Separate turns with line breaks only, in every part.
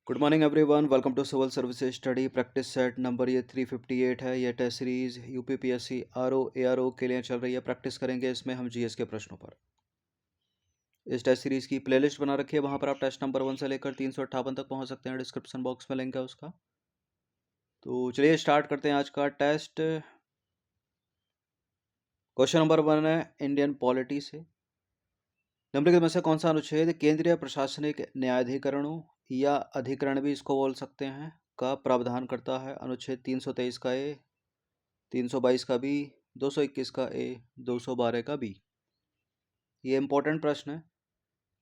Good morning everyone, welcome to civil services study practice set number ये 358 है। ये test series UPPSC RO ARO के लिए चल रही है। प्रैक्टिस करेंगे इसमें हम जीएस के प्रश्नों पर। इस टेस्ट सीरीज की प्लेलिस्ट बना रखी है, वहां पर आप टेस्ट नंबर 1 से लेकर 358 तक पहुंच सकते हैं। डिस्क्रिप्शन बॉक्स में लिंक है उसका। तो चलिए स्टार्ट करते हैं आज का टेस्ट। क्वेश्चन नंबर 1 है इंडियन पॉलिटी से। निम्नलिखित में से कौन सा अनुच्छेद केंद्रीय प्रशासनिक न्यायाधिकरणों या अधिकरण भी इसको बोल सकते हैं का प्रावधान करता है? अनुच्छेद 323 का ए, 322 का बी, 221 का ए, 212 का बी। ये इंपॉर्टेंट प्रश्न है,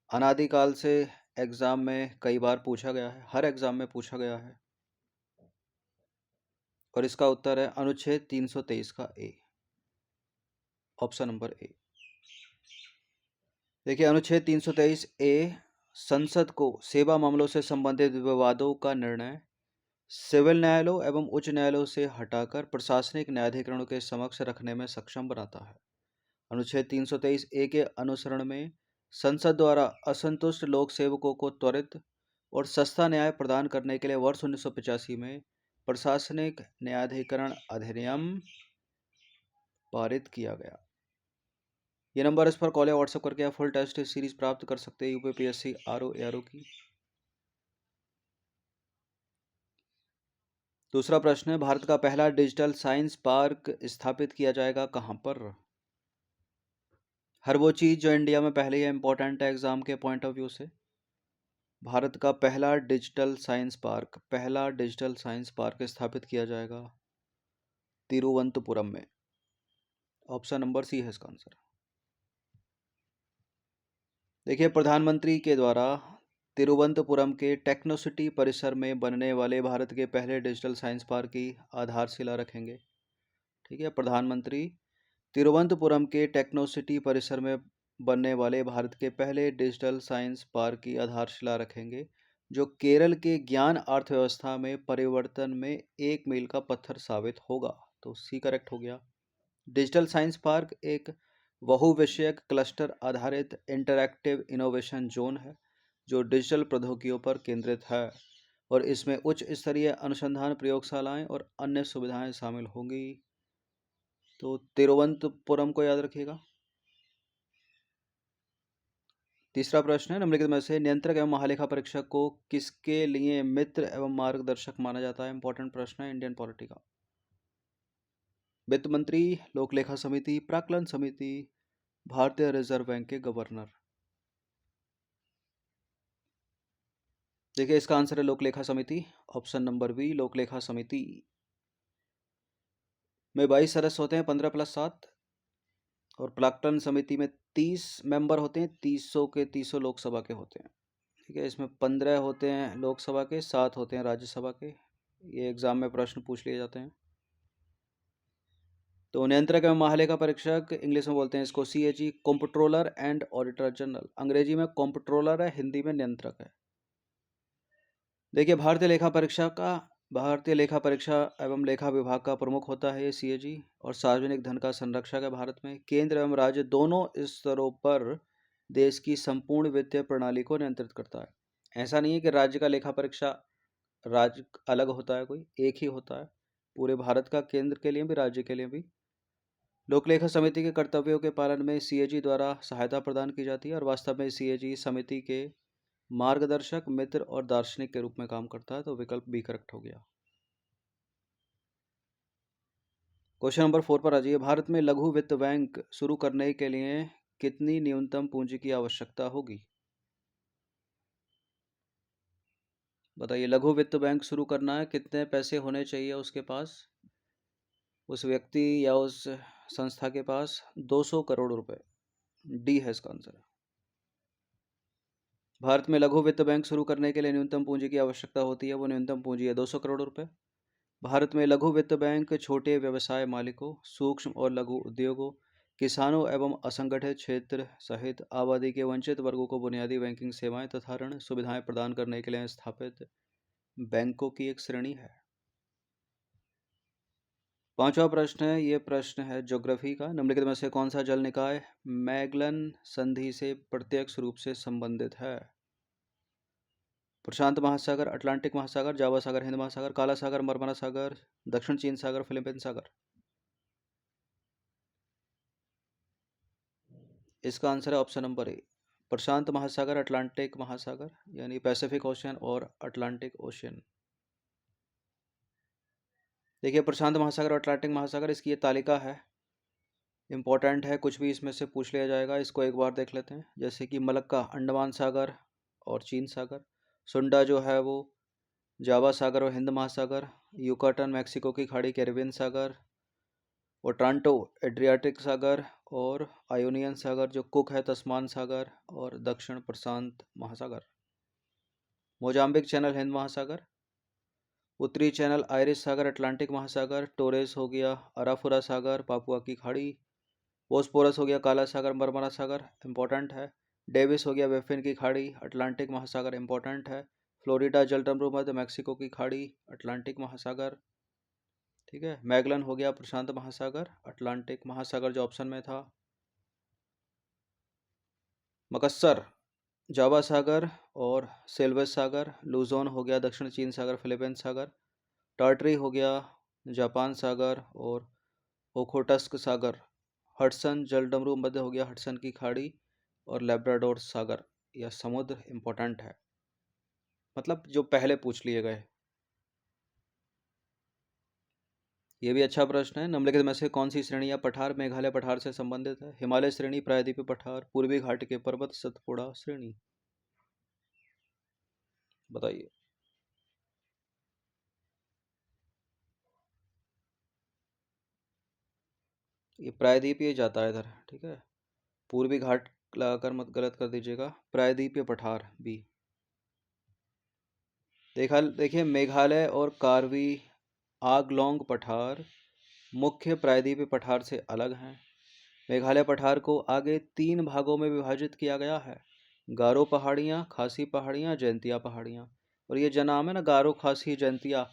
अनादिकाल से एग्जाम में कई बार पूछा गया है, हर एग्जाम में पूछा गया है। और इसका उत्तर है अनुच्छेद 323 का ए, ऑप्शन नंबर ए। देखिए अनुच्छेद 323 ए संसद को सेवा मामलों से संबंधित विवादों का निर्णय सिविल न्यायालयों एवं उच्च न्यायालयों से हटाकर प्रशासनिक न्यायाधिकरणों के समक्ष रखने में सक्षम बनाता है। अनुच्छेद 323 ए के अनुसरण में संसद द्वारा असंतुष्ट लोक सेवकों को त्वरित और सस्ता न्याय प्रदान करने के लिए वर्ष 1985 में प्रशासनिक न्यायाधिकरण अधिनियम पारित किया गया। ये नंबर इस पर कॉल या व्हाट्सएप करके आप फुल टेस्ट सीरीज प्राप्त कर सकते हैं यूपीपीएससी आरओ एआरओ की। दूसरा प्रश्न है, भारत का पहला डिजिटल साइंस पार्क स्थापित किया जाएगा कहां पर? हर वो चीज जो इंडिया में पहले ही इंपॉर्टेंट है एग्जाम के पॉइंट ऑफ व्यू से। भारत का पहला डिजिटल साइंस पार्क स्थापित किया जाएगा तिरुवनंतपुरम में। ऑप्शन नंबर सी है इसका आंसर। देखिए प्रधानमंत्री के द्वारा तिरुवनंतपुरम के टेक्नोसिटी परिसर में बनने वाले भारत के पहले डिजिटल साइंस पार्क की आधारशिला रखेंगे। ठीक है, प्रधानमंत्री तिरुवनंतपुरम के टेक्नोसिटी परिसर में बनने वाले भारत के पहले डिजिटल साइंस पार्क की आधारशिला रखेंगे, जो केरल के ज्ञान अर्थव्यवस्था में परिवर्तन में एक मील का पत्थर साबित होगा। तो सी करेक्ट हो गया। डिजिटल साइंस पार्क एक बहुविषयक क्लस्टर आधारित इंटरैक्टिव इनोवेशन जोन है जो डिजिटल प्रौद्योगिकियों पर केंद्रित है और इसमें उच्च स्तरीय अनुसंधान प्रयोगशालाएं और अन्य सुविधाएं शामिल होंगी। तो तिरुवनंतपुरम को याद रखिएगा। तीसरा प्रश्न है, निम्नलिखित में से नियंत्रक एवं महालेखा परीक्षक को किसके लिए मित्र एवं मार्गदर्शक माना जाता है? इंपॉर्टेंट प्रश्न है इंडियन पॉलिटी का। वित्त मंत्री, लोक लेखा समिति, प्राक्कलन समिति, भारतीय रिजर्व बैंक के गवर्नर। देखिए इसका आंसर है लोक लेखा समिति, ऑप्शन नंबर बी लोक लेखा समिति में 22 सदस्य होते हैं, 15+7। और प्राक्कलन समिति में 30 मेंबर होते हैं, 300 के 300 लोकसभा के होते हैं। ठीक है, इसमें 15 होते हैं लोकसभा के, 7 होते हैं राज्यसभा के। ये एग्जाम में प्रश्न पूछ लिए जाते हैं। तो नियंत्रक एवं महालेखा परीक्षक इंग्लिश में बोलते हैं इसको CAG, comptroller and auditor general. अंग्रेजी में कंप्ट्रोलर है, हिंदी में नियंत्रक है। देखिए भारतीय लेखा परीक्षा एवं लेखा विभाग का प्रमुख होता है ये सीएजी, और सार्वजनिक धन का संरक्षक है भारत में। केंद्र एवं राज्य दोनों स्तरों पर देश की संपूर्ण वित्तीय प्रणाली को नियंत्रित करता है। ऐसा नहीं है कि राज्य का लेखा परीक्षा राज्य अलग होता है, कोई एक ही होता है पूरे भारत का, केंद्र के लिए भी राज्य के लिए भी। लोक लेखा समिति के कर्तव्यों के पालन में सीएजी द्वारा सहायता प्रदान की जाती है और वास्तव में सीएजी समिति के मार्गदर्शक, मित्र और दार्शनिक के रूप में काम करता है। तो विकल्प बी करेक्ट हो गया। क्वेश्चन नंबर 4 पर आ जाइए। भारत में लघु वित्त बैंक शुरू करने के लिए कितनी न्यूनतम पूंजी की आवश्यकता होगी? बताइए, लघु वित्त बैंक शुरू करना है, कितने पैसे होने चाहिए उसके पास, उस व्यक्ति या उस संस्था के पास? 200 करोड़ रुपए। डी है इसका आंसर। भारत में लघु वित्त बैंक शुरू करने के लिए न्यूनतम पूंजी की आवश्यकता होती है, वो न्यूनतम पूंजी है 200 करोड़ रुपए। भारत में लघु वित्त बैंक छोटे व्यवसाय मालिकों, सूक्ष्म और लघु उद्योगों, किसानों एवं असंगठित क्षेत्र सहित आबादी के वंचित वर्गों को बुनियादी बैंकिंग सेवाएं तथा ऋण सुविधाएं प्रदान करने के लिए स्थापित बैंकों की एक श्रेणी है। पांचवा प्रश्न है, ये प्रश्न है ज्योग्राफी का। निम्नलिखित में से कौन सा जल निकाय मैगलन संधि से प्रत्यक्ष रूप से संबंधित है? प्रशांत महासागर, अटलांटिक महासागर, जावा सागर, हिंद महासागर, काला सागर, मरमरा सागर, दक्षिण चीन सागर, फिलीपींस सागर। इसका आंसर है ऑप्शन नंबर ए, प्रशांत महासागर, अटलांटिक महासागर यानी पैसिफिक ओशियन और अटलांटिक ओशियन। देखिए प्रशांत महासागर और अटलांटिक महासागर, इसकी ये तालिका है, इम्पोर्टेंट है, कुछ भी इसमें से पूछ लिया जाएगा। इसको एक बार देख लेते हैं। जैसे कि मलक्का अंडमान सागर और चीन सागर, सुंडा जो है वो जावा सागर और हिंद महासागर, युकाटन मैक्सिको की खाड़ी कैरिबियन सागर, ओट्रांटो एड्रियाटिक सागर, और आयोनियन सागर जो कुक है तस्मान सागर, और दक्षिण प्रशांत महासागर। मोजाम्बिक चैनल हिंद महासागर, उत्तरी चैनल आयरिश सागर अटलांटिक महासागर, टोरेस हो गया अराफुरा सागर पापुआ की खाड़ी, बोस्पोरस हो गया काला सागर मरमरा सागर इंपॉर्टेंट है, डेविस हो गया बेफिन की खाड़ी अटलांटिक महासागर इंपॉर्टेंट है, फ्लोरिडा जलडमरू मध्य मैक्सिको की खाड़ी अटलांटिक महासागर। ठीक है, मैगलन हो गया प्रशांत महासागर अटलांटिक महासागर जो ऑप्शन में था। मकस्सर जावा सागर और सेल्वेस सागर, लूजोन हो गया दक्षिण चीन सागर फिलीपींस सागर, टार्टरी हो गया जापान सागर, और ओखोटस्क सागर, हडसन जलडमरू मध्य हो गया हडसन की खाड़ी, और लेब्राडोर सागर या समुद्र इंपॉर्टेंट है, मतलब जो पहले पूछ लिए गए। ये भी अच्छा प्रश्न है। निम्नलिखित में से कौन सी श्रेणी या पठार मेघालय पठार से संबंधित है? हिमालय श्रेणी, प्रायद्वीपीय पठार, पूर्वी घाट के पर्वत, सतपुड़ा श्रेणी। बताइए। ये प्रायद्वीपीय जाता है इधर, ठीक है, पूर्वी घाट लगाकर मत गलत कर दीजिएगा, प्रायद्वीपीय पठार बी। देखिए मेघालय और कार्बी आंगलोंग पठार मुख्य प्रायद्वीपीय पठार से अलग हैं। मेघालय पठार को आगे 3 भागों में विभाजित किया गया है, गारो पहाड़ियाँ, खासी पहाड़ियाँ, जैंतिया पहाड़ियाँ। और ये जो नाम है ना गारो खासी जैंतिया,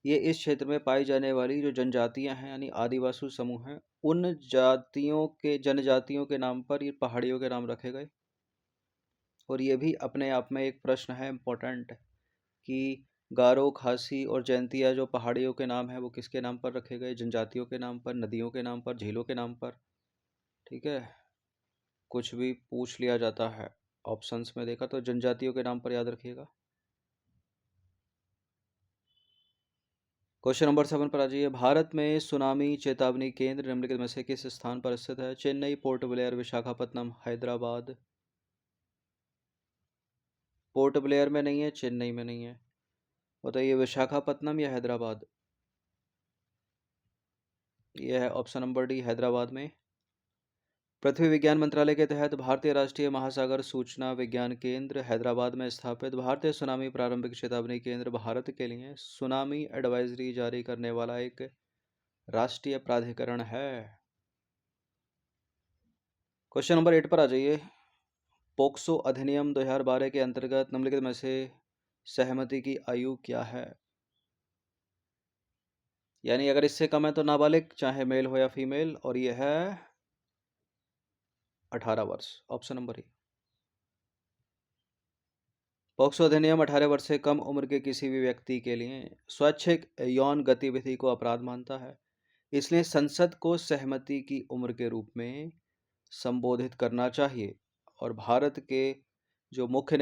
ये इस क्षेत्र में पाई जाने वाली जो जनजातियां हैं यानी आदिवासी समूह हैं, उन जातियों के जनजातियों के नाम पर ये पहाड़ियों के नाम रखे गए। और ये भी अपने आप में एक प्रश्न है इम्पोर्टेंट कि गारो खासी और जैंतिया जो पहाड़ियों के नाम हैं वो किसके नाम पर रखे गए? जनजातियों के नाम पर, नदियों के नाम पर, झीलों के नाम पर। ठीक है, कुछ भी पूछ लिया जाता है ऑप्शंस में देखा तो जनजातियों के नाम पर याद रखिएगा। क्वेश्चन नंबर 7 पर आ जाइए। भारत में सुनामी चेतावनी केंद्र निम्नलिखित में से किस स्थान पर स्थित है? Chennai, port Blair, Visakhapatnam, Hyderabad. Port Blair में नहीं है, चेन्नई में नहीं है, बताइए विशाखापत्तनम या हैदराबाद। यह है ऑप्शन नंबर डी, हैदराबाद में। पृथ्वी विज्ञान मंत्रालय के तहत भारतीय राष्ट्रीय महासागर सूचना विज्ञान केंद्र हैदराबाद में स्थापित भारतीय सुनामी प्रारंभिक चेतावनी केंद्र भारत के लिए सुनामी एडवाइजरी जारी करने वाला एक राष्ट्रीय प्राधिकरण है। क्वेश्चन नंबर 8 पर आ जाइए। पोक्सो अधिनियम 2012 के अंतर्गत निम्नलिखित में से सहमति की आयु क्या है? यानी अगर इससे कम है तो नाबालिग, चाहे मेल हो या फीमेल, और यह है 18 वर्ष, ऑप्शन नंबर ए। पोक्सो अधिनियम 18 वर्ष से कम उम्र के किसी भी व्यक्ति के लिए स्वैच्छिक यौन गतिविधि को अपराध मानता है, इसलिए संसद को सहमति की उम्र के रूप में संबोधित करना चाहिए। और भारत के मुख्य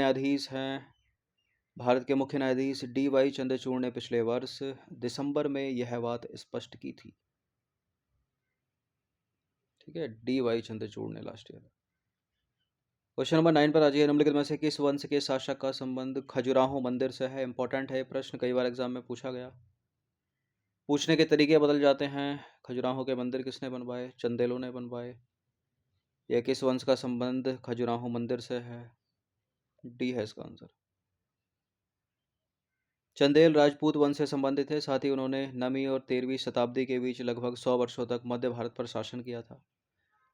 न्यायाधीश DY चंद्रचूड़ ने पिछले वर्ष दिसंबर में यह बात स्पष्ट की थी। ठीक है, DY चंद्रचूड़ ने लास्ट ईयर। क्वेश्चन नंबर 9 पर आ जाइए। निम्नलिखित में से किस वंश के शासक का संबंध खजुराहो मंदिर से है? इंपॉर्टेंट है प्रश्न, कई बार एग्जाम में पूछा गया। पूछने के तरीके बदल जाते हैं। खजुराहो के मंदिर किसने बनवाए? चंदेलों ने बनवाए। यह किस वंश का संबंध खजुराहो मंदिर से है? डी है इसका आंसर। चंदेल राजपूत वंश से संबंधित है, साथ ही उन्होंने 9वीं और 13वीं शताब्दी के बीच लगभग 100 वर्षों तक मध्य भारत पर शासन किया था।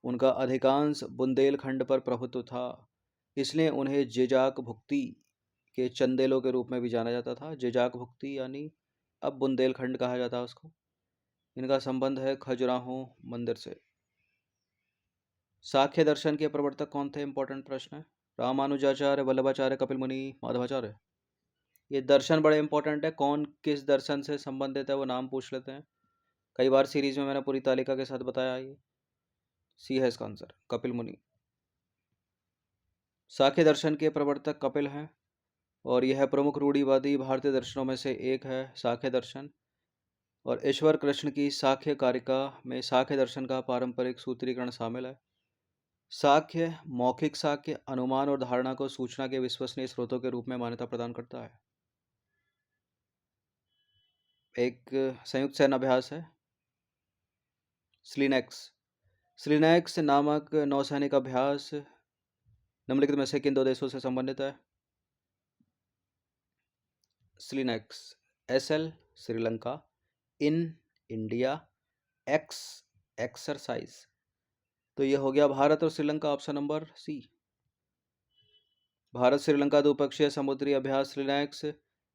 उनका अधिकांश बुंदेलखंड पर प्रभुत्व था, इसलिए उन्हें जेजाक भुक्ति के चंदेलों के रूप में भी जाना जाता था। जेजाक भुक्ति यानी अब बुंदेलखंड कहा जाता है उसको। इनका संबंध है खजुराहो मंदिर से। सांख्य दर्शन के प्रवर्तक कौन थे? इंपॉर्टेंट प्रश्न है। रामानुजाचार्य, वल्लभाचार्य, कपिल मुनि, माधवाचार्य। ये दर्शन बड़े इंपॉर्टेंट है, कौन किस दर्शन से संबंधित है वो नाम पूछ लेते हैं। कई बार सीरीज में मैंने पूरी तालिका के साथ बताया। ये सी है इसका आंसर, कपिल मुनि। सांख्य दर्शन के प्रवर्तक कपिल हैं और यह प्रमुख रूढ़िवादी भारतीय दर्शनों में से एक है सांख्य दर्शन। और ईश्वर कृष्ण की सांख्य कारिका में सांख्य दर्शन का पारंपरिक सूत्रीकरण शामिल है। सांख्य मौखिक सांख्य अनुमान और धारणा को सूचना के विश्वसनीय स्रोतों के रूप में मान्यता प्रदान करता है। एक संयुक्त सैन्य अभ्यास है स्लिनेक्स। स्लिनेक्स नामक नौसैनिक अभ्यास निम्नलिखित में से किन दो देशों से संबंधित है? SLINEX, SL Sri Lanka, IN India, X exercise. तो ये हो गया भारत और Sri Lanka, option number C. Bharat Sri Lanka द्विपक्षीय समुद्री अभ्यास स्लिनेक्स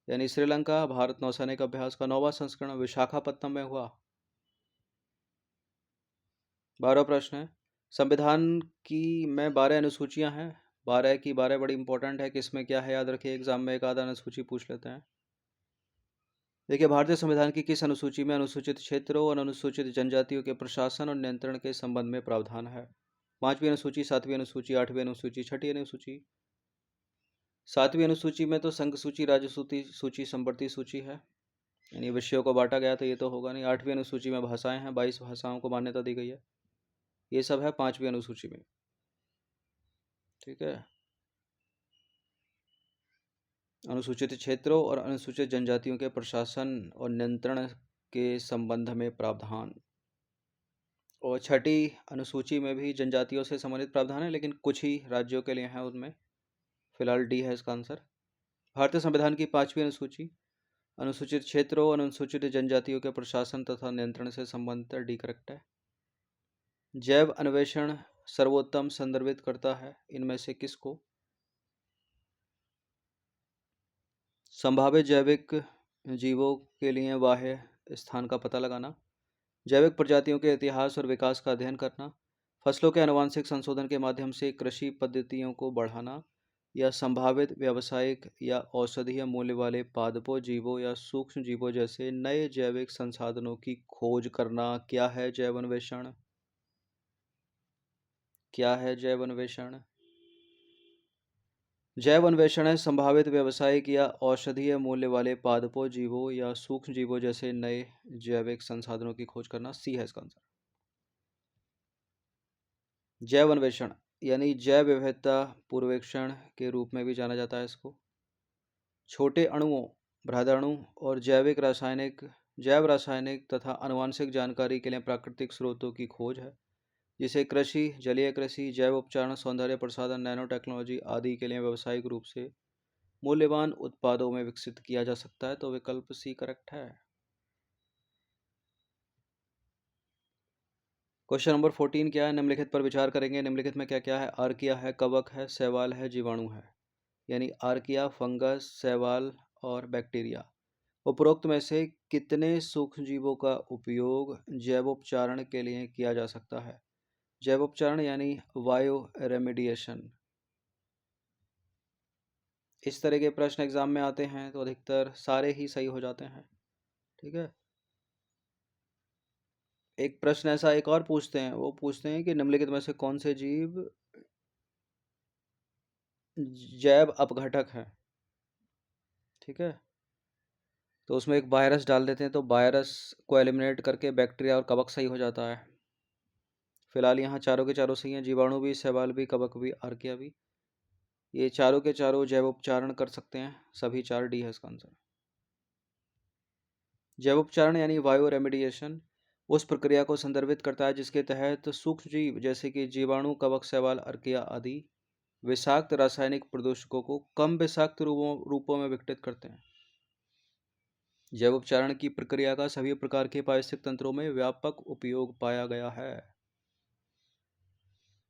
यानी श्रीलंका भारत नौसैनिक अभ्यास का 9वां संस्करण विशाखापत्तनम में हुआ। 12 प्रश्न है। संविधान की में 12 अनुसूचियां हैं। 12 की 12 बड़ी इंपॉर्टेंट है, किसमें क्या है याद रखिए, एग्जाम में एक आधा अनुसूची पूछ लेते हैं। देखिए, भारतीय संविधान की किस अनुसूची में अनुसूचित क्षेत्रों और अनुसूचित जनजातियों के प्रशासन और नियंत्रण के संबंध में प्रावधान है? 5वीं अनुसूची, 7वीं अनुसूची, 8वीं अनुसूची, 6ठी अनुसूची। 7वीं अनुसूची में तो संघ सूची, राज्य सूची, संवर्ती सूची है, यानी विषयों को बांटा गया, तो ये तो होगा नहीं। 8वीं अनुसूची में भाषाएं हैं, 22 भाषाओं को मान्यता दी गई है। ये सब है 5वीं अनुसूची में। ठीक है। अनुसूचित क्षेत्रों और अनुसूचित जनजातियों के प्रशासन और नियंत्रण के संबंध में प्रावधान। और 6ठी अनुसूची में भी जनजातियों से संबंधित प्रावधान है, लेकिन कुछ ही राज्यों के लिए हैं उनमें। फिलहाल डी है इसका आंसर। भारतीय संविधान की 5वीं अनुसूची अनुसूचित क्षेत्रों और अनुसूचित जनजातियों के प्रशासन तथा नियंत्रण से संबंधित है, डी करेक्ट है। जैव अन्वेषण सर्वोत्तम संदर्भित करता है इनमें से किसको? संभावित जैविक जीवों के लिए बाह्य स्थान का पता लगाना, जैविक प्रजातियों के इतिहास और विकास का अध्ययन करना, फसलों के आनुवंशिक संशोधन के माध्यम से कृषि पद्धतियों को बढ़ाना, या संभावित व्यावसायिक या औषधीय मूल्य वाले पादपों, जीवों या सूक्ष्म जीवों जैसे नए जैविक संसाधनों की खोज करना। क्या है जैव अन्वेषण? क्या है जैव अन्वेषण? जैव अन्वेषण है संभावित व्यावसायिक या औषधीय मूल्य वाले पादपों, जीवों या सूक्ष्म जीवों जैसे नए जैविक संसाधनों की खोज करना। सी है इसका आंसर। जैव अन्वेषण यानी जैव विविधता पूर्वेक्षण के रूप में भी जाना जाता है इसको। छोटे अणुओं, बृहदाणु और जैव रासायनिक तथा आनुवंशिक जानकारी के लिए प्राकृतिक स्रोतों की खोज है, जिसे कृषि, जलीय कृषि, जैव उपचारण, सौंदर्य प्रसाधन, नैनो टेक्नोलॉजी आदि के लिए व्यावसायिक रूप से मूल्यवान उत्पादों में विकसित किया जा सकता है। तो विकल्प सी करेक्ट है। क्वेश्चन नंबर 14 क्या है? निम्नलिखित पर विचार करेंगे। निम्नलिखित में क्या क्या है? आर्किया है, कवक है, शैवाल है, जीवाणु है। यानी आर्किया, फंगस, शैवाल और बैक्टीरिया। उपरोक्त में से कितने सूक्ष्मजीवों का उपयोग जैवोपचारण के लिए किया जा सकता है? जैवोपचारण यानी बायो रेमेडिएशन। इस तरह के प्रश्न एग्जाम में आते हैं तो अधिकतर सारे ही सही हो जाते हैं। ठीक है। एक प्रश्न ऐसा एक और पूछते हैं, वो पूछते हैं कि निम्नलिखित में से कौन से जीव जैव अपघटक है? ठीक है। तो उसमें एक वायरस डाल देते हैं, तो वायरस को एलिमिनेट करके बैक्टीरिया और कवक सही हो जाता है। फिलहाल यहाँ चारों के चारों सही हैं, जीवाणु भी, शैवाल भी, कवक भी, आर्किया भी। ये चारों के चारों जैवोपचारण कर सकते हैं, सभी 4, डी है इसका आंसर। जैवोपचारण यानी बायो रेमेडिएशन उस प्रक्रिया को संदर्भित करता है जिसके तहत सूक्ष्म जीव जैसे कि जीवाणु, कवक, शैवाल, अर्किया आदि विषाक्त रासायनिक प्रदूषकों को कम विषाक्त रूपों में विघटित करते हैं। जैवोपचारण की प्रक्रिया का सभी प्रकार के पारिस्थितिक तंत्रों में व्यापक उपयोग पाया गया है।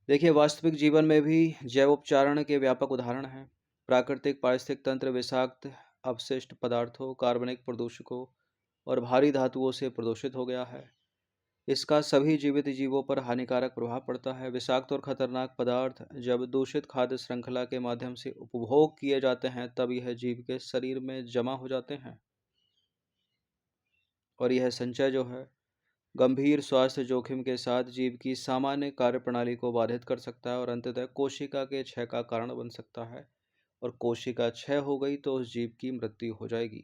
देखिए, वास्तविक जीवन में भी जैवोपचारण के व्यापक उदाहरण हैं। प्राकृतिक पारिस्थितिक तंत्र विषाक्त अपशिष्ट पदार्थों, कार्बनिक प्रदूषकों और भारी धातुओं से प्रदूषित हो गया है। इसका सभी जीवित जीवों पर हानिकारक प्रभाव पड़ता है। विषाक्त और खतरनाक पदार्थ जब दूषित खाद्य श्रृंखला के माध्यम से उपभोग किए जाते हैं तब यह जीव के शरीर में जमा हो जाते हैं और यह संचय जो है गंभीर स्वास्थ्य जोखिम के साथ जीव की सामान्य कार्यप्रणाली को बाधित कर सकता है और अंततः कोशिका के क्षय का कारण बन सकता है। और कोशिका क्षय हो गई तो उस जीव की मृत्यु हो जाएगी।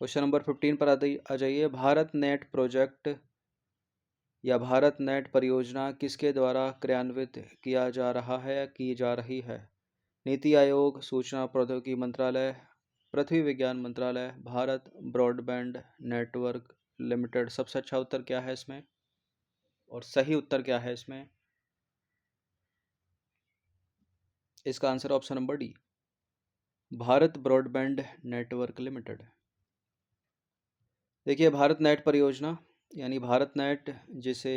क्वेश्चन नंबर 15 पर आ जाइए। भारत नेट प्रोजेक्ट या भारत नेट परियोजना किसके द्वारा क्रियान्वित किया जा रहा है या की जा रही है? नीति आयोग, सूचना प्रौद्योगिकी मंत्रालय, पृथ्वी विज्ञान मंत्रालय, भारत ब्रॉडबैंड नेटवर्क लिमिटेड। सबसे अच्छा उत्तर क्या है इसमें और सही उत्तर क्या है इसमें? इसका answer option number D, Bharat broadband network limited. देखिए, भारत नेट परियोजना यानी भारत नेट, जिसे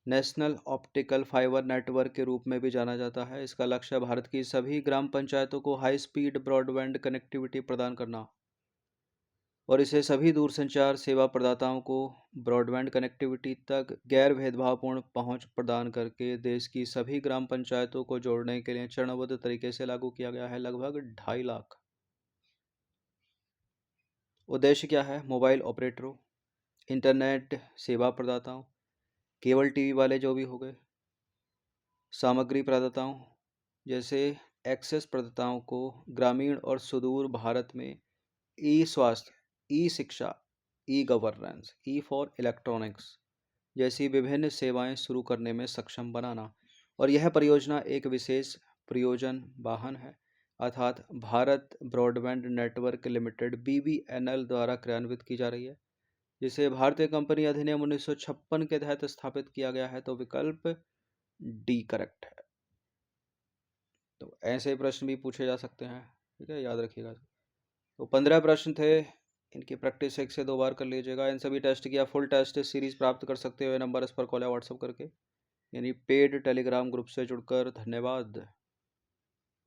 नेशनल ऑप्टिकल फाइबर नेटवर्क के रूप में भी जाना जाता है, इसका लक्ष्य भारत की सभी ग्राम पंचायतों को हाई स्पीड ब्रॉडबैंड कनेक्टिविटी प्रदान करना और इसे सभी दूरसंचार सेवा प्रदाताओं को ब्रॉडबैंड कनेक्टिविटी तक गैर भेदभावपूर्ण पहुंच प्रदान करके देश की सभी ग्राम पंचायतों को जोड़ने के लिए चरणबद्ध तरीके से लागू किया गया है। लगभग 2.5 लाख। उद्देश्य क्या है? मोबाइल ऑपरेटरों, इंटरनेट सेवा प्रदाताओं, केबल टीवी वाले जो भी हो गए, सामग्री प्रदाताओं जैसे एक्सेस प्रदाताओं को ग्रामीण और सुदूर भारत में ई स्वास्थ्य, ई शिक्षा, e governance, E for electronics जैसी विभिन्न सेवाएं शुरू करने में सक्षम बनाना। और यह परियोजना एक विशेष प्रयोजन वाहन है, अर्थात Bharat broadband network limited BBNL द्वारा क्रियान्वित की जा रही है, जिसे भारतीय कंपनी अधिनियम 1956 के तहत स्थापित किया गया है। तो विकल्प डी करेक्ट है। तो ऐसे प्रश्न भी पूछे जा सकते हैं, ठीक है, याद रखिएगा। तो 15 प्रश्न थे, इनकी प्रैक्टिस 1 से 2 बार कर लीजिएगा। इन सभी टेस्ट की आप फुल टेस्ट सीरीज प्राप्त कर सकते हो नंबर इस पर कॉल या व्हाट्सअप करके, यानी पेड टेलीग्राम ग्रुप से जुड़कर। धन्यवाद।